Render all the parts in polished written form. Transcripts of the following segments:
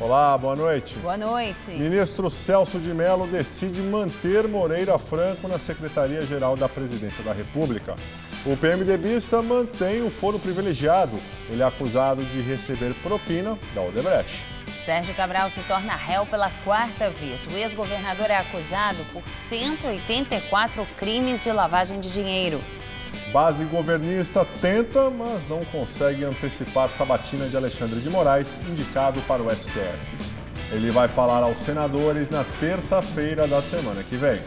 Olá, boa noite. Boa noite. Ministro Celso de Mello decide manter Moreira Franco na Secretaria-Geral da Presidência da República. O PMDBista mantém o foro privilegiado. Ele é acusado de receber propina da Odebrecht. Sérgio Cabral se torna réu pela 4ª vez. O ex-governador é acusado por 184 crimes de lavagem de dinheiro. Base governista tenta, mas não consegue antecipar sabatina de Alexandre de Moraes, indicado para o STF. Ele vai falar aos senadores na terça-feira da semana que vem.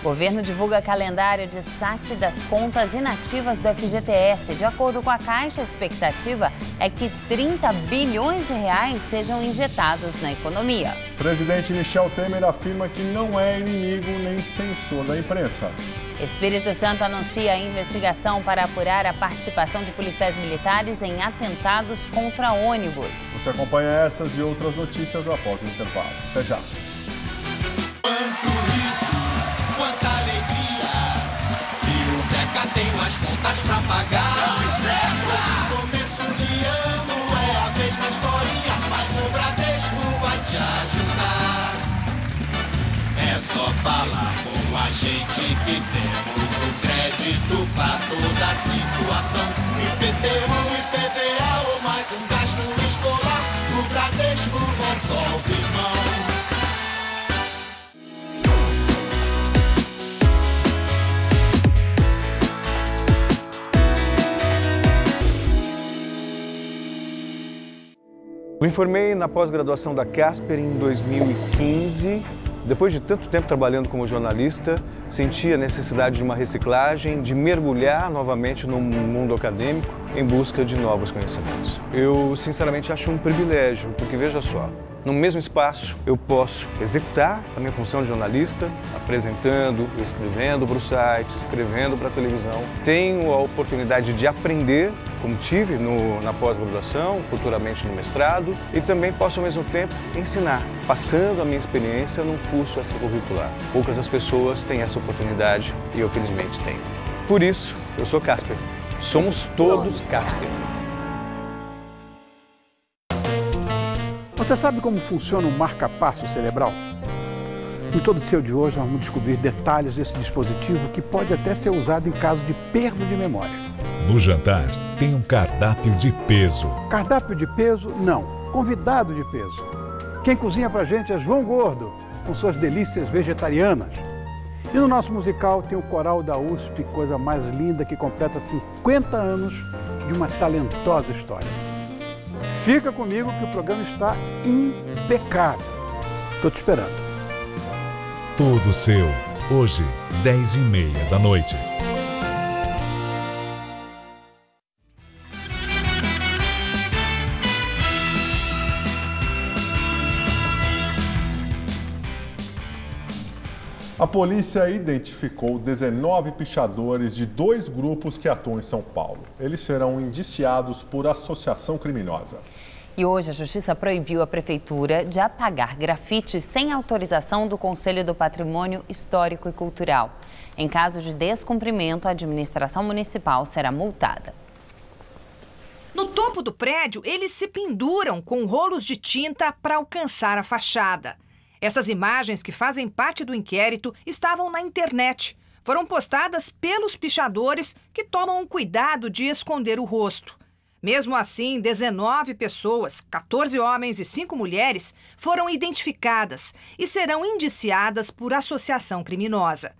O governo divulga calendário de saque das contas inativas do FGTS. De acordo com a Caixa, a expectativa é que 30 bilhões de reais sejam injetados na economia. Presidente Michel Temer afirma que não é inimigo nem censor da imprensa. Espírito Santo anuncia a investigação para apurar a participação de policiais militares em atentados contra ônibus. Você acompanha essas e outras notícias após o intervalo. Até já. Quanto isso, quanta alegria. E o Zeca tem mais contas pra pagar. Não estressa. Começo de ano é a mesma historinha, mas o Bradesco vai te ajudar. É só falar com a gente que temos o crédito pra toda situação. IPTU, IPVA ou mais um gasto escolar, o Bradesco resolve, irmão. Me formei na pós-graduação da Casper em 2015. Depois de tanto tempo trabalhando como jornalista, senti a necessidade de uma reciclagem, de mergulhar novamente no mundo acadêmico em busca de novos conhecimentos. Eu, sinceramente, acho um privilégio, porque veja só, no mesmo espaço eu posso executar a minha função de jornalista, apresentando, escrevendo para o site, escrevendo para a televisão. Tenho a oportunidade de aprender, como tive na pós-graduação, futuramente no mestrado, e também posso, ao mesmo tempo, ensinar, passando a minha experiência num curso extracurricular. Poucas as pessoas têm essa oportunidade e eu, felizmente, tenho. Por isso, eu sou Casper. Somos todos Casper. Você sabe como funciona o marca-passo cerebral? No Todo Seu de hoje, nós vamos descobrir detalhes desse dispositivo que pode até ser usado em caso de perda de memória. No jantar, tem um cardápio de peso. Cardápio de peso? Não. Convidado de peso. Quem cozinha pra gente é João Gordo, com suas delícias vegetarianas. E no nosso musical tem o coral da USP, coisa mais linda, que completa 50 anos de uma talentosa história. Fica comigo que o programa está impecável. Estou te esperando. Tudo Seu, hoje, 10h30 da noite. A polícia identificou 19 pichadores de 2 grupos que atuam em São Paulo. Eles serão indiciados por associação criminosa. E hoje a Justiça proibiu a Prefeitura de apagar grafites sem autorização do Conselho do Patrimônio Histórico e Cultural. Em caso de descumprimento, a administração municipal será multada. No topo do prédio, eles se penduram com rolos de tinta para alcançar a fachada. Essas imagens, que fazem parte do inquérito, estavam na internet. Foram postadas pelos pichadores, que tomam o cuidado de esconder o rosto. Mesmo assim, 19 pessoas, 14 homens e 5 mulheres, foram identificadas e serão indiciadas por associação criminosa.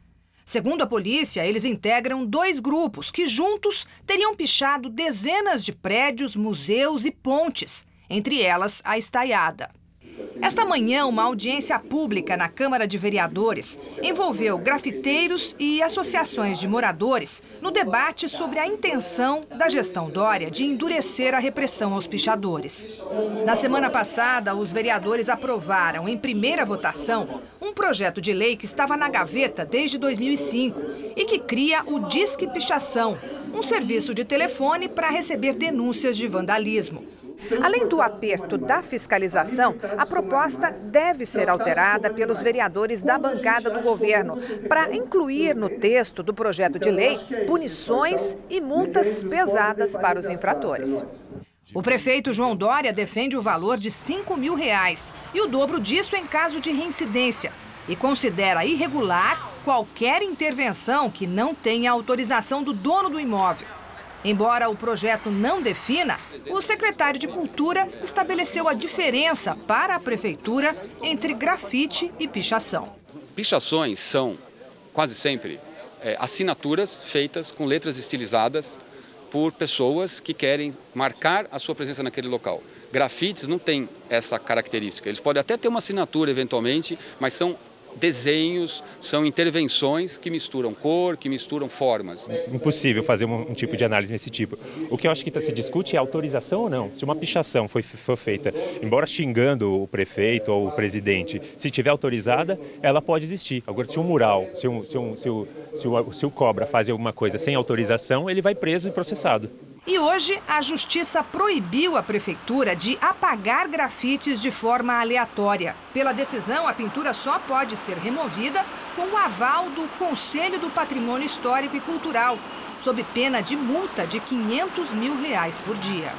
Segundo a polícia, eles integram 2 grupos que juntos teriam pichado dezenas de prédios, museus e pontes, entre elas a Estaiada. Esta manhã, uma audiência pública na Câmara de Vereadores envolveu grafiteiros e associações de moradores no debate sobre a intenção da gestão Dória de endurecer a repressão aos pichadores. Na semana passada, os vereadores aprovaram, em primeira votação, um projeto de lei que estava na gaveta desde 2005 e que cria o Disque Pichação, um serviço de telefone para receber denúncias de vandalismo. Além do aperto da fiscalização, a proposta deve ser alterada pelos vereadores da bancada do governo para incluir no texto do projeto de lei punições e multas pesadas para os infratores. O prefeito João Dória defende o valor de R$ 5.000 e o dobro disso em caso de reincidência e considera irregular qualquer intervenção que não tenha autorização do dono do imóvel. Embora o projeto não defina, o secretário de Cultura estabeleceu a diferença para a prefeitura entre grafite e pichação. Pichações são, quase sempre, assinaturas feitas com letras estilizadas por pessoas que querem marcar a sua presença naquele local. Grafites não têm essa característica. Eles podem até ter uma assinatura eventualmente, mas são desenhos, são intervenções que misturam cor, que misturam formas. É impossível fazer um tipo de análise nesse tipo. O que eu acho que se discute é autorização ou não. Se uma pichação for feita, embora xingando o prefeito ou o presidente, se tiver autorizada, ela pode existir. Agora, se um mural, se o cobra faz alguma coisa sem autorização, ele vai preso e processado. E hoje, a Justiça proibiu a Prefeitura de apagar grafites de forma aleatória. Pela decisão, a pintura só pode ser removida com o aval do Conselho do Patrimônio Histórico e Cultural, sob pena de multa de R$ 500 mil por dia.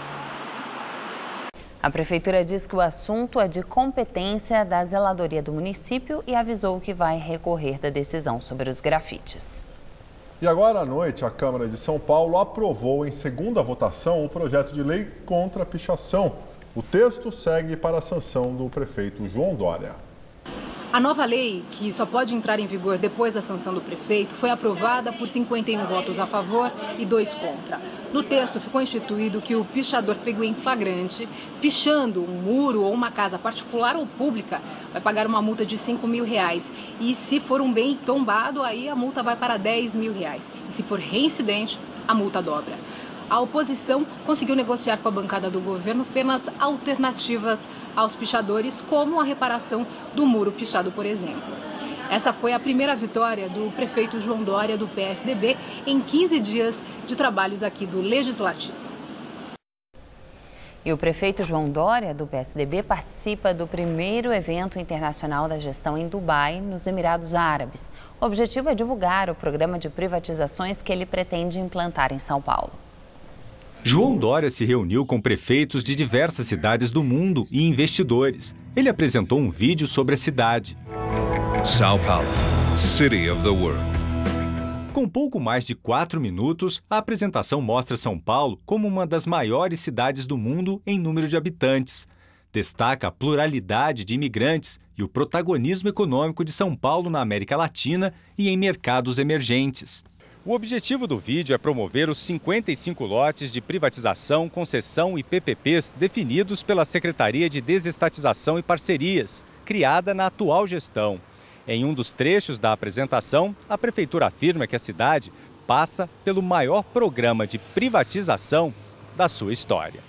A Prefeitura diz que o assunto é de competência da zeladoria do município e avisou que vai recorrer da decisão sobre os grafites. E agora à noite, a Câmara de São Paulo aprovou em segunda votação o projeto de lei contra a pichação. O texto segue para a sanção do prefeito João Dória. A nova lei, que só pode entrar em vigor depois da sanção do prefeito, foi aprovada por 51 votos a favor e 2 contra. No texto ficou instituído que o pichador pegou em flagrante, pichando um muro ou uma casa particular ou pública, vai pagar uma multa de R$ 5.000. E se for um bem tombado, aí a multa vai para R$ 10.000. E se for reincidente, a multa dobra. A oposição conseguiu negociar com a bancada do governo penas alternativas aos pichadores, como a reparação do muro pichado, por exemplo. Essa foi a primeira vitória do prefeito João Dória, do PSDB, em 15 dias de trabalhos aqui do Legislativo. E o prefeito João Dória, do PSDB, participa do primeiro evento internacional da gestão em Dubai, nos Emirados Árabes. O objetivo é divulgar o programa de privatizações que ele pretende implantar em São Paulo. João Dória se reuniu com prefeitos de diversas cidades do mundo e investidores. Ele apresentou um vídeo sobre a cidade. São Paulo, City of the World. Com pouco mais de 4 minutos, a apresentação mostra São Paulo como uma das maiores cidades do mundo em número de habitantes. Destaca a pluralidade de imigrantes e o protagonismo econômico de São Paulo na América Latina e em mercados emergentes. O objetivo do vídeo é promover os 55 lotes de privatização, concessão e PPPs definidos pela Secretaria de Desestatização e Parcerias, criada na atual gestão. Em um dos trechos da apresentação, a Prefeitura afirma que a cidade passa pelo maior programa de privatização da sua história.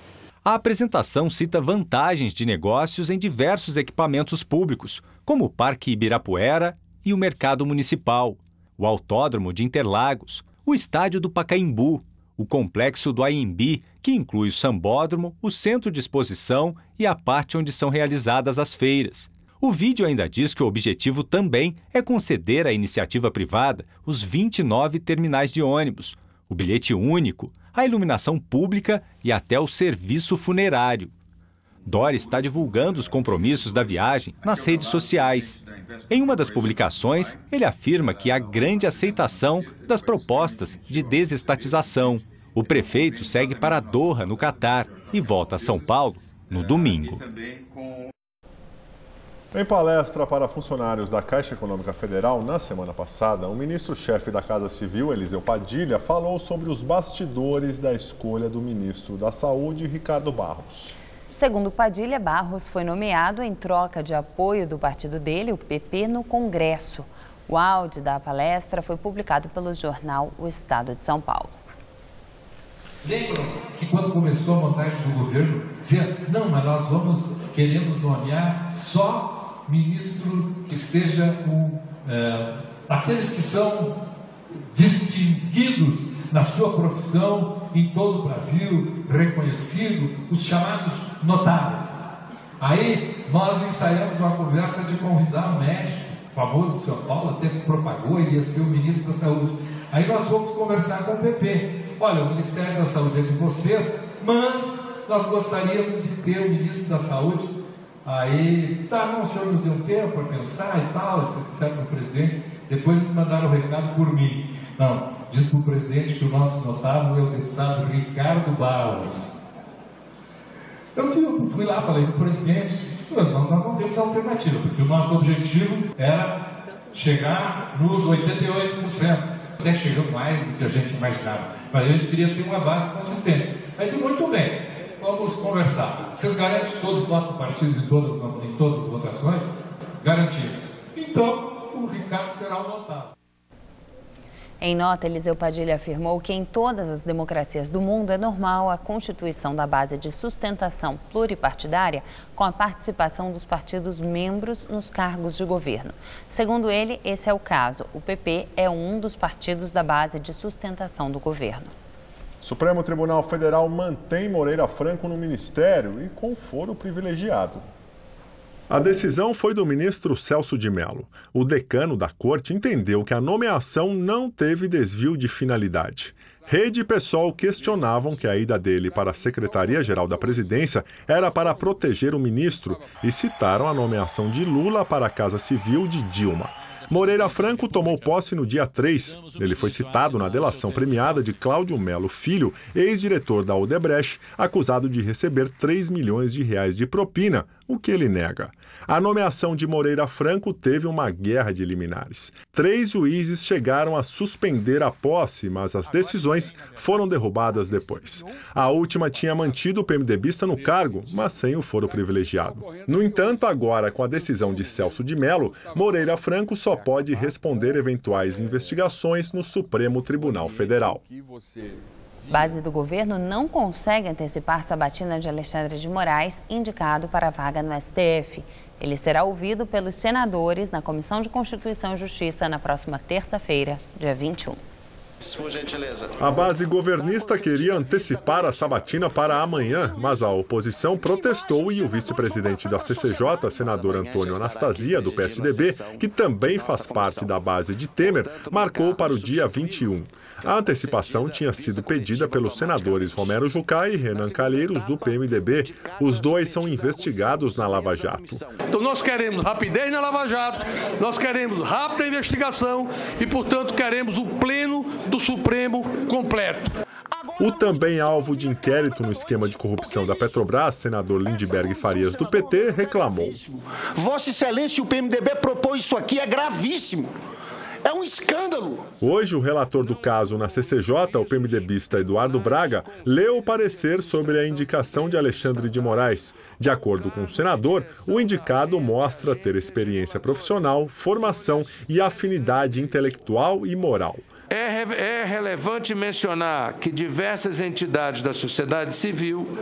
A apresentação cita vantagens de negócios em diversos equipamentos públicos, como o Parque Ibirapuera e o Mercado Municipal, o Autódromo de Interlagos, o Estádio do Pacaembu, o Complexo do AMB, que inclui o Sambódromo, o Centro de Exposição e a parte onde são realizadas as feiras. O vídeo ainda diz que o objetivo também é conceder à iniciativa privada os 29 terminais de ônibus, o bilhete único, a iluminação pública e até o serviço funerário. Dória está divulgando os compromissos da viagem nas redes sociais. Em uma das publicações, ele afirma que há grande aceitação das propostas de desestatização. O prefeito segue para Doha, no Catar, e volta a São Paulo no domingo. Em palestra para funcionários da Caixa Econômica Federal, na semana passada, o ministro-chefe da Casa Civil, Eliseu Padilha, falou sobre os bastidores da escolha do ministro da Saúde, Ricardo Barros. Segundo Padilha, Barros foi nomeado em troca de apoio do partido dele, o PP, no Congresso. O áudio da palestra foi publicado pelo jornal O Estado de São Paulo. Lembram que quando começou a montagem do governo, dizia, não, mas nós queremos nomear só ministro que seja aqueles que são distinguidos na sua profissão em todo o Brasil, reconhecido, os chamados notáveis. Aí nós ensaiamos uma conversa de convidar um médico, famoso de São Paulo, até se propagou, ele ia ser o ministro da Saúde. Aí nós fomos conversar com o PP. Olha, o Ministério da Saúde é de vocês, mas nós gostaríamos de ter o ministro da Saúde. Aí, tá, não, o senhor nos deu um tempo para pensar e tal, disseram para o presidente, depois eles mandaram o recado por mim. Não, diz para o presidente que o nosso notável é o deputado Ricardo Barros. Eu fui lá, falei com o presidente, nós não temos alternativa, porque o nosso objetivo era chegar nos 88%. Até chegou mais do que a gente imaginava, mas a gente queria ter uma base consistente. Aí disse, muito bem, vamos conversar. Vocês garantem que todos votam no partido em todas as votações? Garantido. Então, o Ricardo será o notável. Em nota, Eliseu Padilha afirmou que em todas as democracias do mundo é normal a constituição da base de sustentação pluripartidária com a participação dos partidos membros nos cargos de governo. Segundo ele, esse é o caso. O PP é um dos partidos da base de sustentação do governo. Supremo Tribunal Federal mantém Moreira Franco no ministério e com foro privilegiado. A decisão foi do ministro Celso de Mello. O decano da corte entendeu que a nomeação não teve desvio de finalidade. Rede e PSOL questionavam que a ida dele para a Secretaria-Geral da Presidência era para proteger o ministro e citaram a nomeação de Lula para a Casa Civil de Dilma. Moreira Franco tomou posse no dia 3. Ele foi citado na delação premiada de Cláudio Melo Filho, ex-diretor da Odebrecht, acusado de receber 3 milhões de reais de propina, o que ele nega. A nomeação de Moreira Franco teve uma guerra de liminares. 3 juízes chegaram a suspender a posse, mas as decisões foram derrubadas depois. A última tinha mantido o PMDBista no cargo, mas sem o foro privilegiado. No entanto, agora, com a decisão de Celso de Mello, Moreira Franco só pode responder eventuais investigações no Supremo Tribunal Federal. Base do governo não consegue antecipar sabatina de Alexandre de Moraes, indicado para a vaga no STF. Ele será ouvido pelos senadores na Comissão de Constituição e Justiça na próxima terça-feira, dia 21. Por gentileza. A base governista queria antecipar a sabatina para amanhã, mas a oposição protestou e o vice-presidente da CCJ, senador Antônio Anastasia, do PSDB, que também faz parte da base de Temer, marcou para o dia 21. A antecipação tinha sido pedida pelos senadores Romero Jucá e Renan Calheiros, do PMDB. Os dois são investigados na Lava Jato. Então nós queremos rapidez na Lava Jato, nós queremos rápida investigação e, portanto, queremos o pleno do Supremo completo. O também alvo de inquérito no esquema de corrupção da Petrobras, senador Lindbergh Farias, do PT, reclamou. Vossa Excelência, o PMDB propôs isso aqui, é gravíssimo. É um escândalo. Hoje, o relator do caso na CCJ, o PMDBista Eduardo Braga, leu o parecer sobre a indicação de Alexandre de Moraes. De acordo com o senador, o indicado mostra ter experiência profissional, formação e afinidade intelectual e moral. É relevante mencionar que diversas entidades da sociedade civil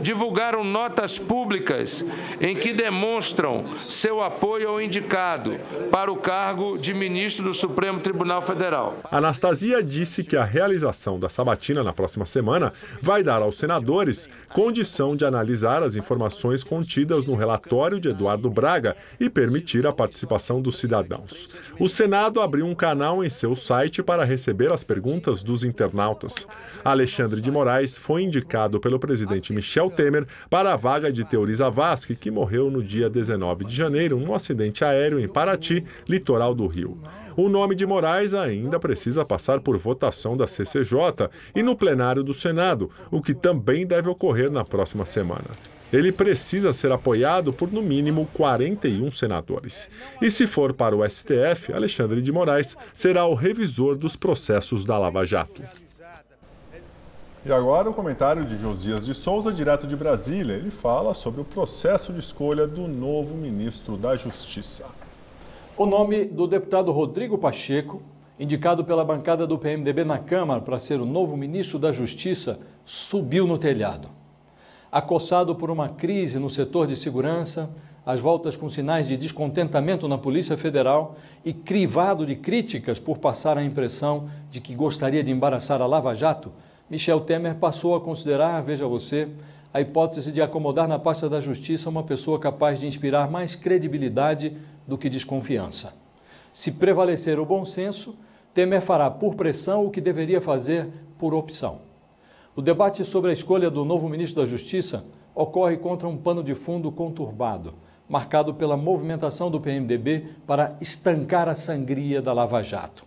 divulgaram notas públicas em que demonstram seu apoio ao indicado para o cargo de ministro do Supremo Tribunal Federal. Anastasia disse que a realização da sabatina na próxima semana vai dar aos senadores condição de analisar as informações contidas no relatório de Eduardo Braga e permitir a participação dos cidadãos. O Senado abriu um canal em seu site para receber as perguntas dos internautas. Alexandre de Moraes foi indicado pelo presidente Michel Temer para a vaga de Teori Zavascki, que morreu no dia 19 de janeiro num acidente aéreo em Paraty, litoral do Rio. O nome de Moraes ainda precisa passar por votação da CCJ e no plenário do Senado, o que também deve ocorrer na próxima semana. Ele precisa ser apoiado por, no mínimo, 41 senadores. E se for para o STF, Alexandre de Moraes será o revisor dos processos da Lava Jato. E agora o comentário de Josias de Souza, direto de Brasília. Ele fala sobre o processo de escolha do novo ministro da Justiça. O nome do deputado Rodrigo Pacheco, indicado pela bancada do PMDB na Câmara para ser o novo ministro da Justiça, subiu no telhado. Acossado por uma crise no setor de segurança, as voltas com sinais de descontentamento na Polícia Federal e crivado de críticas por passar a impressão de que gostaria de embaraçar a Lava Jato, Michel Temer passou a considerar, veja você, a hipótese de acomodar na pasta da Justiça uma pessoa capaz de inspirar mais credibilidade do que desconfiança. Se prevalecer o bom senso, Temer fará por pressão o que deveria fazer por opção. O debate sobre a escolha do novo ministro da Justiça ocorre contra um pano de fundo conturbado, marcado pela movimentação do PMDB para estancar a sangria da Lava Jato.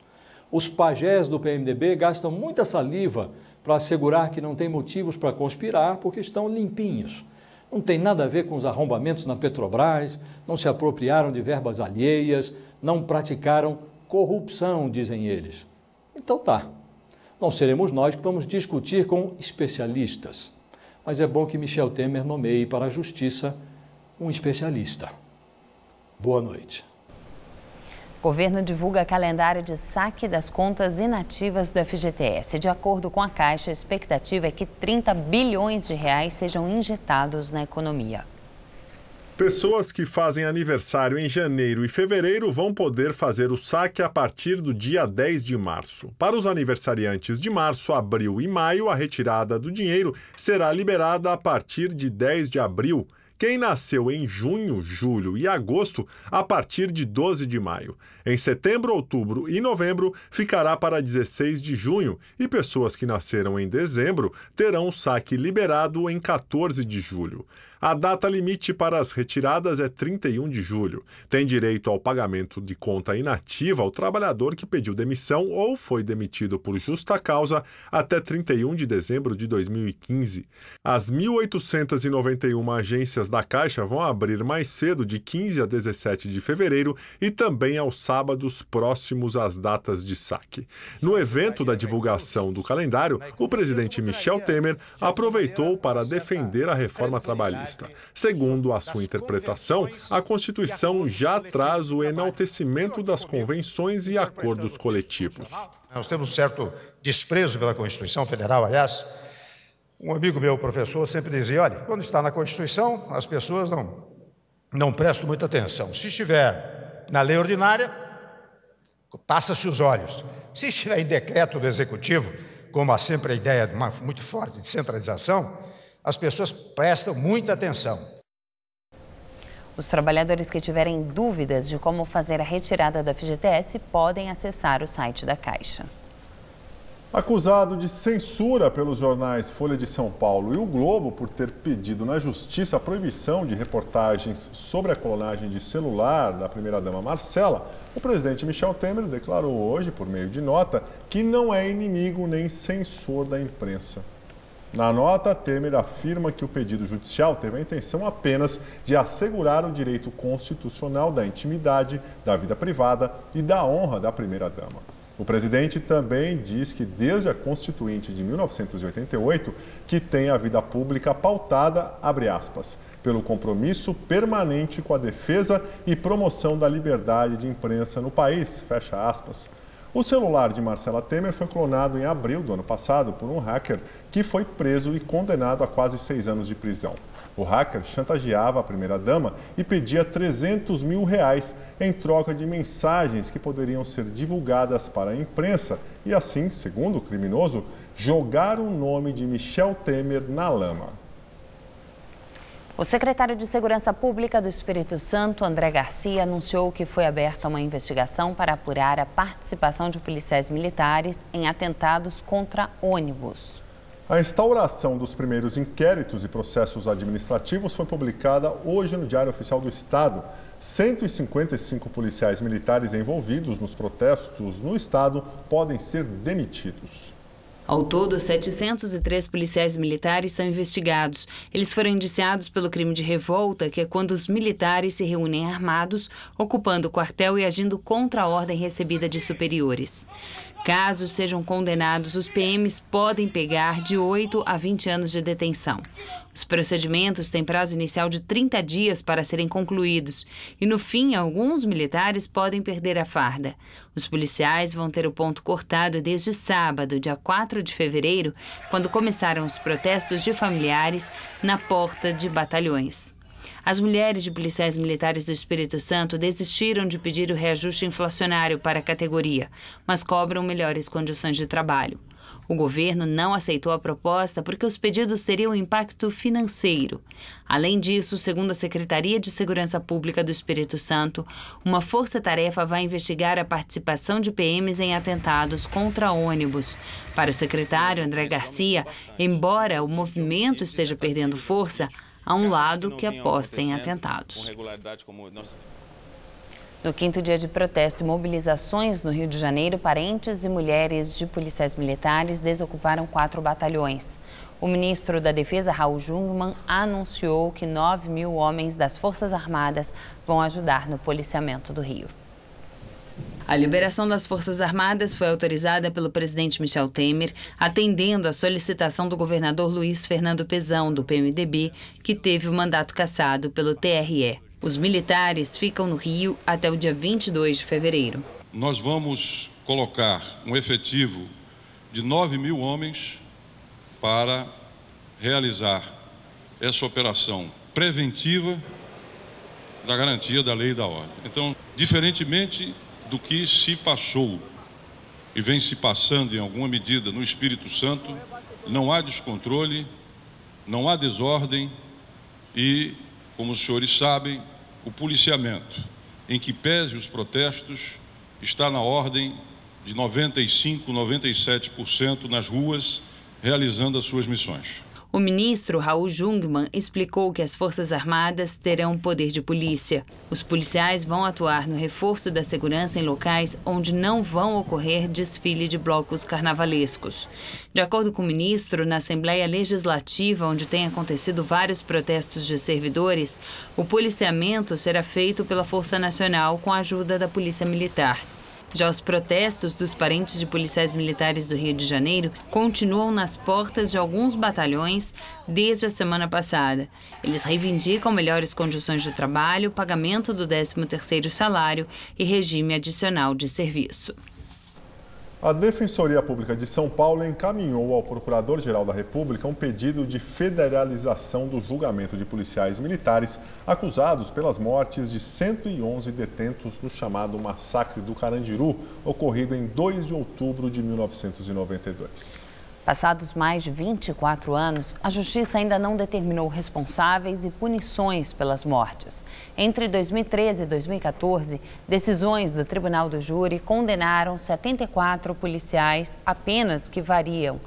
Os pajés do PMDB gastam muita saliva para assegurar que não tem motivos para conspirar porque estão limpinhos. Não tem nada a ver com os arrombamentos na Petrobras, não se apropriaram de verbas alheias, não praticaram corrupção, dizem eles. Então tá, não seremos nós que vamos discutir com especialistas. Mas é bom que Michel Temer nomeie para a Justiça um especialista. Boa noite. O governo divulga calendário de saque das contas inativas do FGTS. De acordo com a Caixa, a expectativa é que 30 bilhões de reais sejam injetados na economia. Pessoas que fazem aniversário em janeiro e fevereiro vão poder fazer o saque a partir do dia 10 de março. Para os aniversariantes de março, abril e maio, a retirada do dinheiro será liberada a partir de 10 de abril. Quem nasceu em junho, julho e agosto, a partir de 12 de maio. Em setembro, outubro e novembro, ficará para 16 de junho. E pessoas que nasceram em dezembro terão o saque liberado em 14 de julho. A data limite para as retiradas é 31 de julho. Tem direito ao pagamento de conta inativa o trabalhador que pediu demissão ou foi demitido por justa causa até 31 de dezembro de 2015. As 1.891 agências da Caixa vão abrir mais cedo, de 15 a 17 de fevereiro, e também aos sábados próximos às datas de saque. No evento da divulgação do calendário, o presidente Michel Temer aproveitou para defender a reforma trabalhista. Segundo a sua interpretação, a Constituição já traz o enaltecimento das convenções e acordos coletivos. Nós temos um certo desprezo pela Constituição Federal, aliás. Um amigo meu, professor, sempre dizia, olha, quando está na Constituição, as pessoas não prestam muita atenção. Se estiver na lei ordinária, passa-se os olhos. Se estiver em decreto do Executivo, como há sempre a ideia muito forte de centralização, as pessoas prestam muita atenção. Os trabalhadores que tiverem dúvidas de como fazer a retirada do FGTS podem acessar o site da Caixa. Acusado de censura pelos jornais Folha de São Paulo e O Globo por ter pedido na Justiça a proibição de reportagens sobre a clonagem de celular da primeira-dama Marcela, o presidente Michel Temer declarou hoje, por meio de nota, que não é inimigo nem censor da imprensa. Na nota, Temer afirma que o pedido judicial teve a intenção apenas de assegurar o direito constitucional da intimidade, da vida privada e da honra da primeira-dama. O presidente também diz que desde a Constituinte de 1988, que tem a vida pública pautada, abre aspas, pelo compromisso permanente com a defesa e promoção da liberdade de imprensa no país, fecha aspas. O celular de Marcela Temer foi clonado em abril do ano passado por um hacker que foi preso e condenado a quase 6 anos de prisão. O hacker chantageava a primeira-dama e pedia R$300 mil em troca de mensagens que poderiam ser divulgadas para a imprensa e assim, segundo o criminoso, jogar o nome de Michel Temer na lama. O secretário de Segurança Pública do Espírito Santo, André Garcia, anunciou que foi aberta uma investigação para apurar a participação de policiais militares em atentados contra ônibus. A instauração dos primeiros inquéritos e processos administrativos foi publicada hoje no Diário Oficial do Estado. 155 policiais militares envolvidos nos protestos no estado podem ser demitidos. Ao todo, 703 policiais militares são investigados. Eles foram indiciados pelo crime de revolta, que é quando os militares se reúnem armados, ocupando o quartel e agindo contra a ordem recebida de superiores. Caso sejam condenados, os PMs podem pegar de 8 a 20 anos de detenção. Os procedimentos têm prazo inicial de 30 dias para serem concluídos e, no fim, alguns militares podem perder a farda. Os policiais vão ter o ponto cortado desde sábado, dia 4 de fevereiro, quando começaram os protestos de familiares na porta de batalhões. As mulheres de policiais militares do Espírito Santo desistiram de pedir o reajuste inflacionário para a categoria, mas cobram melhores condições de trabalho. O governo não aceitou a proposta porque os pedidos teriam impacto financeiro. Além disso, segundo a Secretaria de Segurança Pública do Espírito Santo, uma força-tarefa vai investigar a participação de PMs em atentados contra ônibus. Para o secretário André Garcia, embora o movimento esteja perdendo força, há um lado que aposta em atentados. No quinto dia de protesto e mobilizações no Rio de Janeiro, parentes e mulheres de policiais militares desocuparam 4 batalhões. O ministro da Defesa, Raul Jungmann, anunciou que 9.000 homens das Forças Armadas vão ajudar no policiamento do Rio. A liberação das Forças Armadas foi autorizada pelo presidente Michel Temer, atendendo à solicitação do governador Luiz Fernando Pezão, do PMDB, que teve o mandato cassado pelo TRE. Os militares ficam no Rio até o dia 22 de fevereiro. Nós vamos colocar um efetivo de 9.000 homens para realizar essa operação preventiva da garantia da lei e da ordem. Então, diferentemente do que se passou e vem se passando em alguma medida no Espírito Santo, não há descontrole, não há desordem e, como os senhores sabem, o policiamento, em que pese os protestos, está na ordem de 95%, 97% nas ruas, realizando as suas missões. O ministro Raul Jungmann explicou que as Forças Armadas terão poder de polícia. Os policiais vão atuar no reforço da segurança em locais onde não vão ocorrer desfile de blocos carnavalescos. De acordo com o ministro, na Assembleia Legislativa, onde têm acontecido vários protestos de servidores, o policiamento será feito pela Força Nacional com a ajuda da Polícia Militar. Já os protestos dos parentes de policiais militares do Rio de Janeiro continuam nas portas de alguns batalhões desde a semana passada. Eles reivindicam melhores condições de trabalho, pagamento do 13º salário e regime adicional de serviço. A Defensoria Pública de São Paulo encaminhou ao Procurador-Geral da República um pedido de federalização do julgamento de policiais militares acusados pelas mortes de 111 detentos no chamado Massacre do Carandiru, ocorrido em 2 de outubro de 1992. Passados mais de 24 anos, a Justiça ainda não determinou responsáveis e punições pelas mortes. Entre 2013 e 2014, decisões do Tribunal do Júri condenaram 74 policiais a penas que variam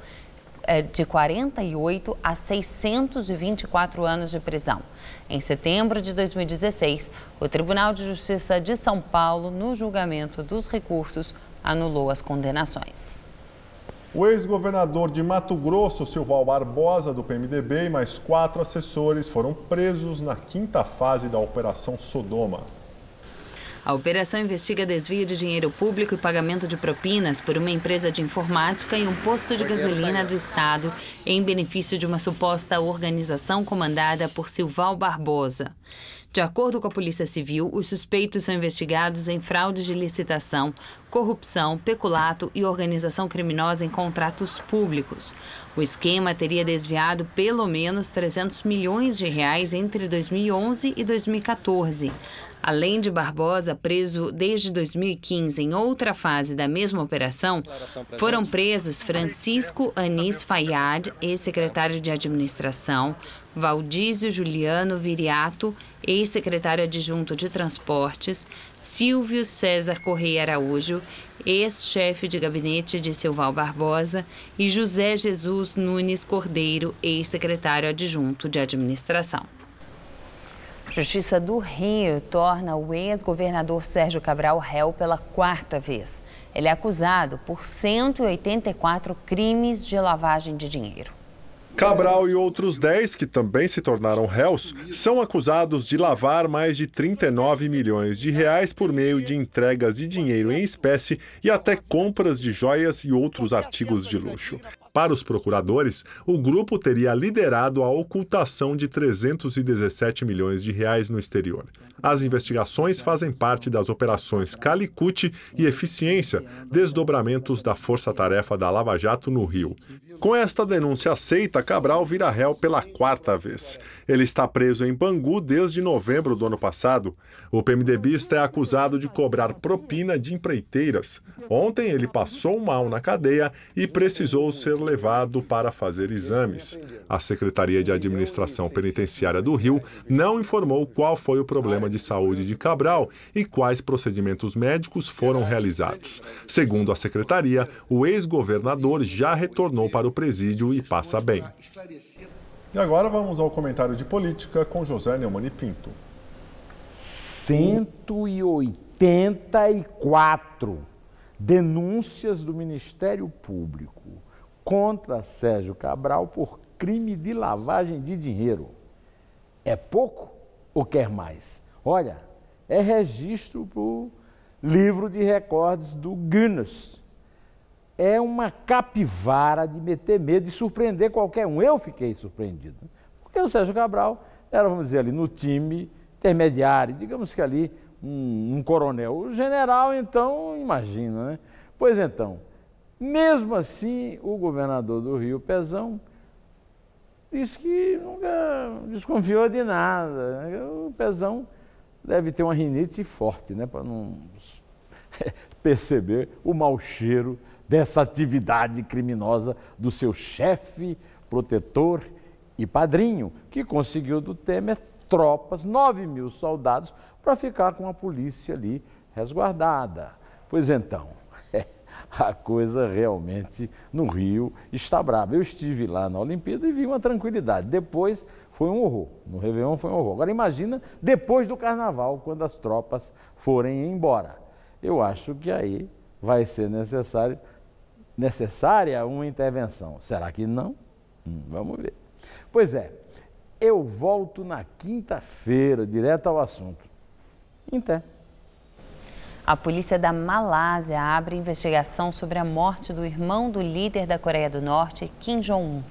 de 48 a 624 anos de prisão. Em setembro de 2016, o Tribunal de Justiça de São Paulo, no julgamento dos recursos, anulou as condenações. O ex-governador de Mato Grosso, Silval Barbosa, do PMDB, e mais 4 assessores foram presos na 5ª fase da Operação Sodoma. A operação investiga desvio de dinheiro público e pagamento de propinas por uma empresa de informática e um posto de gasolina do estado em benefício de uma suposta organização comandada por Silval Barbosa. De acordo com a Polícia Civil, os suspeitos são investigados em fraude de licitação, corrupção, peculato e organização criminosa em contratos públicos. O esquema teria desviado pelo menos 300 milhões de reais entre 2011 e 2014. Além de Barbosa, preso desde 2015 em outra fase da mesma operação, foram presos Francisco Anis Fayad, ex-secretário de Administração, Valdísio Juliano Viriato, ex-secretário adjunto de Transportes, Silvio César Correia Araújo, ex-chefe de gabinete de Silval Barbosa, e José Jesus Nunes Cordeiro, ex-secretário adjunto de Administração. A Justiça do Rio torna o ex-governador Sérgio Cabral réu pela 4ª vez. Ele é acusado por 184 crimes de lavagem de dinheiro. Cabral e outros 10, que também se tornaram réus, são acusados de lavar mais de 39 milhões de reais por meio de entregas de dinheiro em espécie e até compras de joias e outros artigos de luxo. Para os procuradores, o grupo teria liderado a ocultação de 317 milhões de reais no exterior. As investigações fazem parte das operações Calicut e Eficiência, desdobramentos da Força-Tarefa da Lava Jato no Rio. Com esta denúncia aceita, Cabral vira réu pela 4ª vez. Ele está preso em Bangu desde novembro do ano passado. O PMDBista é acusado de cobrar propina de empreiteiras. Ontem ele passou mal na cadeia e precisou ser levado para fazer exames. A Secretaria de Administração Penitenciária do Rio não informou qual foi o problema de saúde de Cabral e quais procedimentos médicos foram realizados. Segundo a Secretaria, o ex-governador já retornou para o presídio e passa bem. E agora vamos ao comentário de política com José Neumann e Pinto. 184 denúncias do Ministério Público contra Sérgio Cabral por crime de lavagem de dinheiro. É pouco ou quer mais? Olha, é registro para o livro de recordes do Guinness. É uma capivara de meter medo e surpreender qualquer um. Eu fiquei surpreendido. Porque o Sérgio Cabral era, vamos dizer, ali no time intermediário, digamos que ali um coronel. O general, então, imagina, né? Pois então, mesmo assim, o governador do Rio, Pezão, disse que nunca desconfiou de nada. O Pezão deve ter uma rinite forte, né? Para não perceber o mau cheiro dessa atividade criminosa do seu chefe, protetor e padrinho, que conseguiu do Temer tropas, 9.000 soldados, para ficar com a polícia ali resguardada. Pois então, a coisa realmente no Rio está brava. Eu estive lá na Olimpíada e vi uma tranquilidade. Depois foi um horror. No Réveillon foi um horror. Agora imagina depois do Carnaval, quando as tropas forem embora. Eu acho que aí vai ser necessária uma intervenção. Será que não? Vamos ver. Pois é, eu volto na quinta-feira, direto ao assunto. Até. A polícia da Malásia abre investigação sobre a morte do irmão do líder da Coreia do Norte, Kim Jong-un.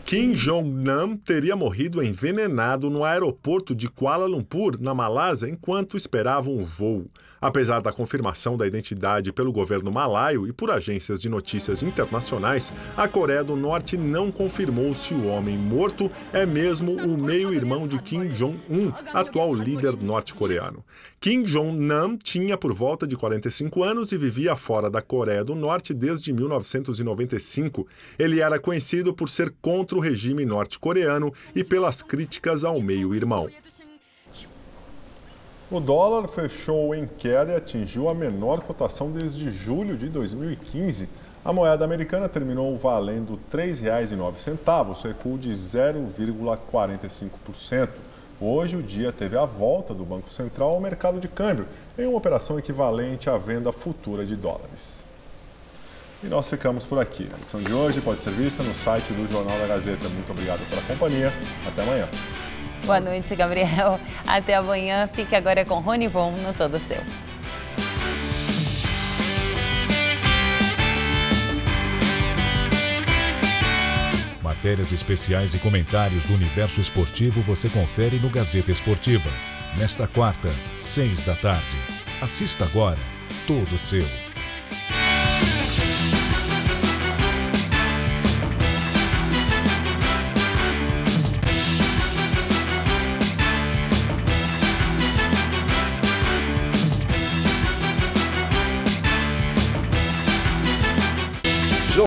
Kim Jong-nam teria morrido envenenado no aeroporto de Kuala Lumpur, na Malásia, enquanto esperava um voo. Apesar da confirmação da identidade pelo governo malaio e por agências de notícias internacionais, a Coreia do Norte não confirmou se o homem morto é mesmo o meio-irmão de Kim Jong-un, atual líder norte-coreano. Kim Jong-nam tinha por volta de 45 anos e vivia fora da Coreia do Norte desde 1995. Ele era conhecido por ser contra o regime norte-coreano e pelas críticas ao meio-irmão. O dólar fechou em queda e atingiu a menor cotação desde julho de 2015. A moeda americana terminou valendo R$ 3,09, recuo de 0,45%. Hoje o dia teve a volta do Banco Central ao mercado de câmbio, em uma operação equivalente à venda futura de dólares. E nós ficamos por aqui. A edição de hoje pode ser vista no site do Jornal da Gazeta. Muito obrigado pela companhia. Até amanhã. Boa noite, Gabriel. Até amanhã. Fique agora com Rony Von no Todo Seu. Matérias especiais e comentários do universo esportivo você confere no Gazeta Esportiva. Nesta quarta, 6 da tarde. Assista agora Todo Seu.